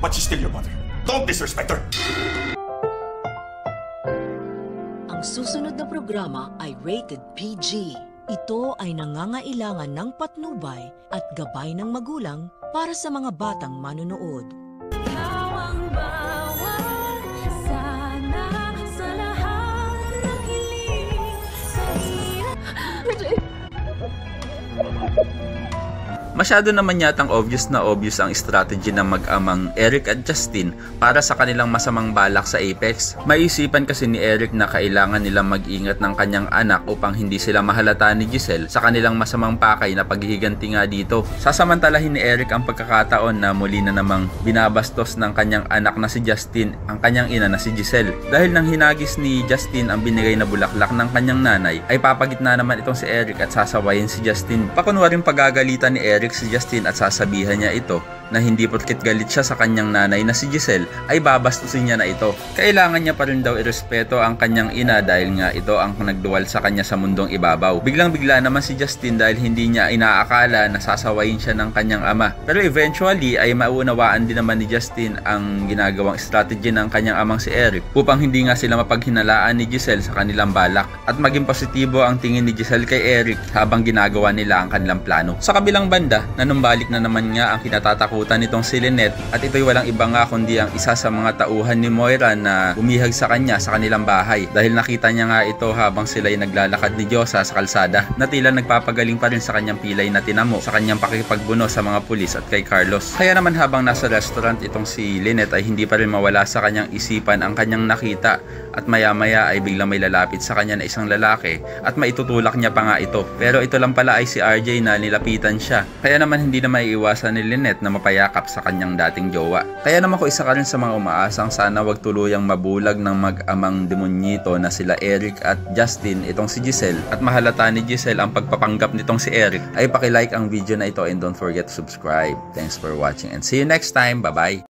but she's still your mother. Don't disrespect her. Ang susunod na programa ay rated PG. Ito ay nangangailangan ng patnubay at gabay ng magulang para sa mga batang manonood. Masyado naman yatang obvious ang strategy ng mag-amang Eric at Justin para sa kanilang masamang balak sa Apex. Maisipan kasi ni Eric na kailangan nilang mag-ingat ng kanyang anak upang hindi sila mahalata ni Giselle sa kanilang masamang pakay na paghihiganti nga dito. Sasamantalahin ni Eric ang pagkakataon na muli na namang binabastos ng kanyang anak na si Justin ang kanyang ina na si Giselle. Dahil nang hinagis ni Justin ang binigay na bulaklak ng kanyang nanay, ay papagitna naman itong si Eric at sasawayin si Justin. Pakunwaring pagagalitan ni Eric si Justin at sasabihan niya ito na hindi porket galit siya sa kanyang nanay na si Giselle ay babastusin niya na ito. Kailangan niya pa rin daw irespeto ang kanyang ina dahil nga ito ang nagduwal sa kanya sa mundong ibabaw. Biglang bigla naman si Justin dahil hindi niya inaakala na sasawayin siya ng kanyang ama. Pero eventually ay maunawaan din naman ni Justin ang ginagawang strategy ng kanyang amang si Eric upang hindi nga sila mapaghinalaan ni Giselle sa kanilang balak at maging positibo ang tingin ni Giselle kay Eric habang ginagawa nila ang kanilang plano. Sa kabilang banda, nanumbalik na naman nga ang kinatatakutan nitong si Lynette at ito'y walang iba nga kundi ang isa sa mga tauhan ni Moira na bumihag sa kanya sa kanilang bahay dahil nakita niya nga ito habang sila'y naglalakad ni Diyosa sa kalsada na tila nagpapagaling pa rin sa kanyang pilay na tinamo sa kanyang pakikipagbuno sa mga pulis at kay Carlos. Kaya naman habang nasa restaurant itong si Lynette ay hindi pa rin mawala sa kanyang isipan ang kanyang nakita at maya-maya ay biglang may lalapit sa kanya na isang lalaki at maitutulak niya pa nga ito. Pero ito lang pala ay si RJ na nilapitan siya. Kaya naman hindi na maiiwasan ni Lynette na mapayakap sa kanyang dating jowa. Kaya naman ko isa ka rin sa mga umaasang sana wag tuluyang mabulag ng mag-amang demonyito na sila Eric at Justin itong si Giselle at mahalata ni Giselle ang pagpapanggap nitong si Eric ay pakilike ang video na ito and don't forget to subscribe. Thanks for watching and see you next time. Bye bye!